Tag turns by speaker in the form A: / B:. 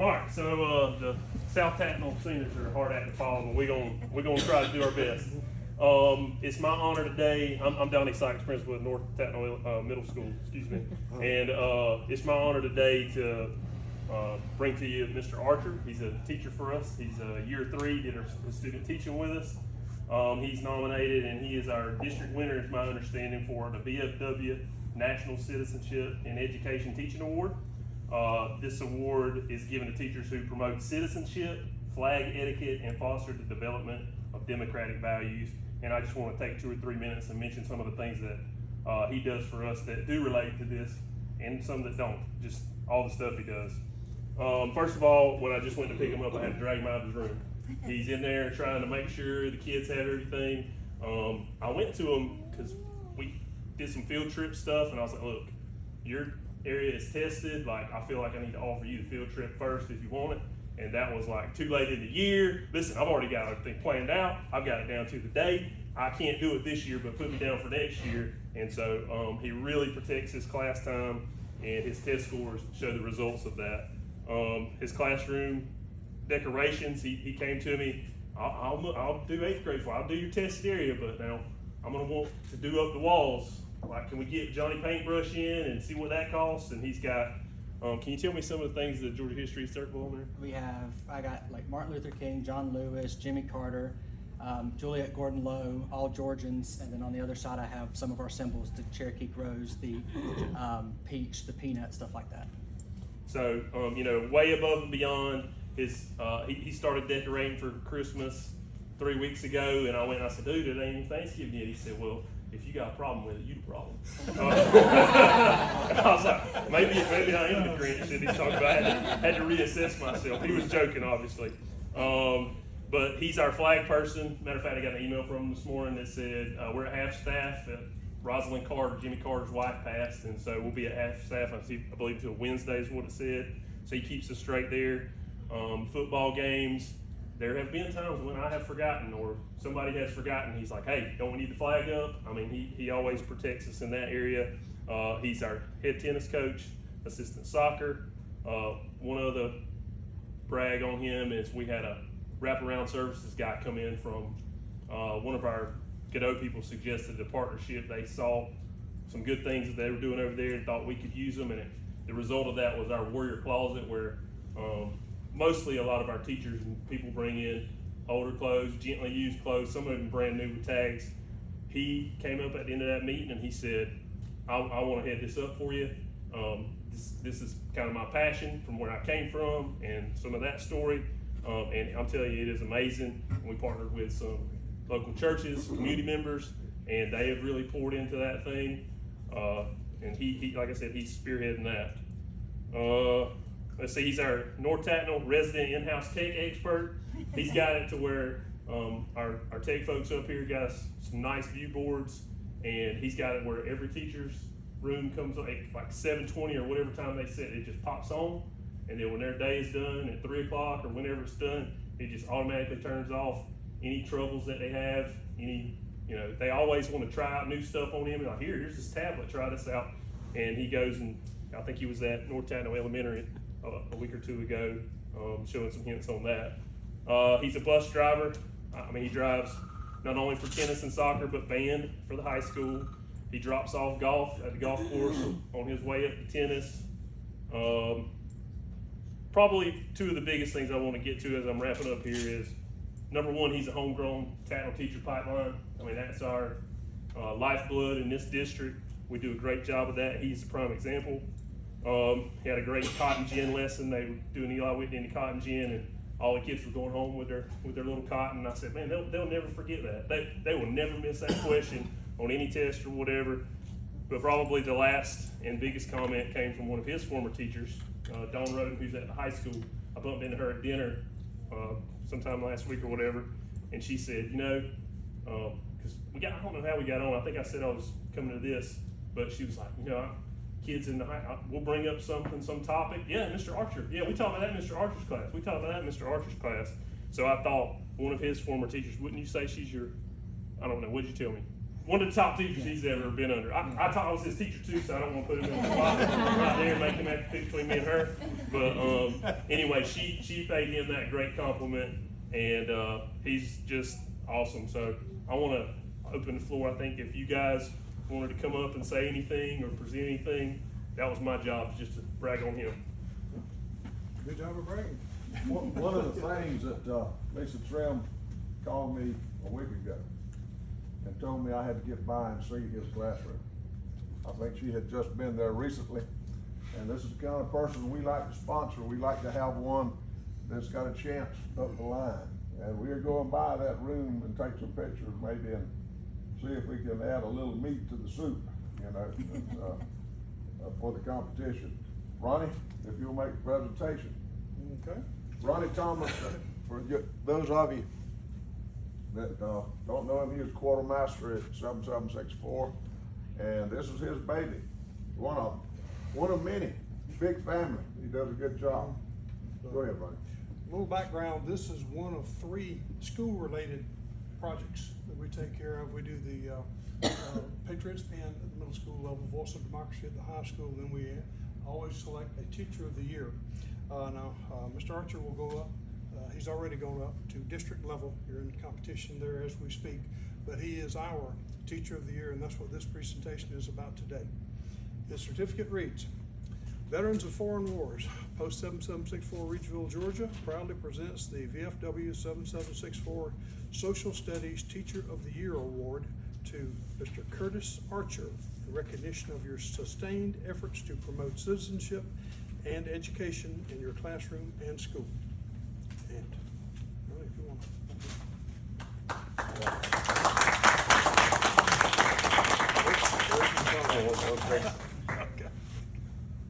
A: All right, so the South Tattnall seniors are a hard act to follow, but we're gonna try to do our best. It's my honor today. I'm Donnie Sikes, principal of North Tattnall Middle School. Excuse me, and it's my honor today to bring to you Mr. Archer. He's a teacher for us. He's year 3, did his student teaching with us. He's nominated, and he is our district winner, is my understanding, for the VFW National Citizenship and Education Teaching Award. This award is given to teachers who promote citizenship, flag etiquette, and foster the development of democratic values. And I just want to take 2 or 3 minutes and mention some of the things that he does for us that do relate to this, and some that don't, just all the stuff he does. First of all, when I just went to pick him up, I had to drag him out of his room. He's in there trying to make sure the kids have everything. I went to him because we did some field trip stuff, and I was like, look, your area is tested. Like, I feel like I need to offer you the field trip first if you want it. And that was like too late in the year. Listen, I've already got everything planned out. I've got it down to the day. I can't do it this year, but put me down for next year. And so he really protects his class time, and his test scores show the results of that. His classroom decorations, he came to me, I'll do 8th grade for you. I'll do your tested area, but now I'm gonna want to do up the walls. Like, can we get Johnny Paintbrush in and see what that costs? And he's got, can you tell me some of the things that Georgia History Circle on there?
B: I got like Martin Luther King, John Lewis, Jimmy Carter, Juliet Gordon Lowe, all Georgians, and then on the other side I have some of our symbols, the Cherokee Crows, the peach, the peanut, stuff like that. So,
A: way above and beyond his, he started decorating for Christmas 3 weeks ago, and I went and I said, dude, it ain't even Thanksgiving yet. He said, well, if you got a problem with it, you the problem. I was like, maybe I am the Grinch that he's talking about. I had to reassess myself. He was joking, obviously. But he's our flag person. Matter of fact, I got an email from him this morning that said, we're at half staff. Rosalind Carter, Jimmy Carter's wife, passed, and so we'll be at half staff, I believe, until Wednesday is what it said. So he keeps us straight there. Football games. There have been times when I have forgotten, or somebody has forgotten. He's like, hey, don't we need the flag up? I mean, he always protects us in that area. He's our head tennis coach, assistant soccer. One other brag on him is we had a wraparound services guy come in from one of our Godot people suggested a partnership. They saw some good things that they were doing over there and thought we could use them. And the result of that was our Warrior Closet, where mostly a lot of our teachers and people bring in older clothes, gently used clothes, some of them brand new with tags. He came up at the end of that meeting and he said, I want to head this up for you. This is kind of my passion from where I came from and some of that story. And I'm telling you, it is amazing. We partnered with some local churches, community members, and they have really poured into that thing. And he, like I said, he's spearheading that. Let's see, he's our North Tattnall resident in-house tech expert. He's got it to where our tech folks up here got us some nice view boards, and he's got it where every teacher's room comes on at like 7:20 or whatever time they set, it just pops on, and then when their day is done at 3 o'clock or whenever it's done, it just automatically turns off. Any troubles that they have, they always want to try out new stuff on him. And like, here's this tablet, try this out. And he goes and I think he was at North Tattnall Elementary a week or 2 ago, showing some hints on that. He's a bus driver. I mean, he drives not only for tennis and soccer, but band for the high school. He drops off golf at the golf course on his way up to tennis. Probably 2 of the biggest things I want to get to as I'm wrapping up here is, number 1, he's a homegrown Tattnall teacher pipeline. I mean, that's our lifeblood in this district. We do a great job of that. He's a prime example. He had a great cotton gin lesson. They were doing Eli Whitney in the cotton gin, and all the kids were going home with their little cotton. And I said, man, they'll never forget that. They will never miss that question on any test or whatever. But probably the last and biggest comment came from one of his former teachers, Dawn Roden, who's at the high school. I bumped into her at dinner sometime last week or whatever, and she said, because I don't know how we got on. I think I said I was coming to this, but she was like, kids in the we'll bring up some topic. Yeah, Mr. Archer. Yeah, we talked about that in Mr. Archer's class. We talked about that in Mr. Archer's class. So I thought one of his former teachers, wouldn't you say she's your, I don't know, what'd you tell me? one of the top teachers he's ever been under. I was his teacher too, so I don't want to put him in the spot right there and make him have to pick between me and her. But anyway, she paid him that great compliment, and he's just awesome. So I want to open the floor. I think if you guys wanted to come up and say anything or present anything, that was my job, just to brag on him.
C: Good job of bragging.
D: One of the things that Lisa Trim called me a week ago and told me I had to get by and see his classroom. I think she had just been there recently, and this is the kind of person we like to sponsor. We like to have one that's got a chance up the line. And we're going by that room and take some pictures maybe and see if we can add a little meat to the soup, you know, for the competition. Ronnie, if you'll make the presentation.
C: Okay.
D: Ronnie Thomas, for those of you that don't know him, he was quartermaster at 7764, and this is his baby. One of many. Big family. He does a good job. Go ahead, Ronnie.
C: A little background, this is one of 3 school-related projects that we take care of. We do the Patriots Pen at the middle school level, Voice of Democracy at the high school, then we always select a Teacher of the Year. Now, Mr. Archer will go up. He's already gone up to district level. You're in competition there as we speak, but he is our Teacher of the Year, and that's what this presentation is about today. His certificate reads, Veterans of Foreign Wars, Post 7764 Ridgeville, Georgia, proudly presents the VFW 7764 Social Studies Teacher of the Year Award to Mr. Kurtis Archer in recognition of your sustained efforts to promote citizenship and education in your classroom and school. And really, if you want to.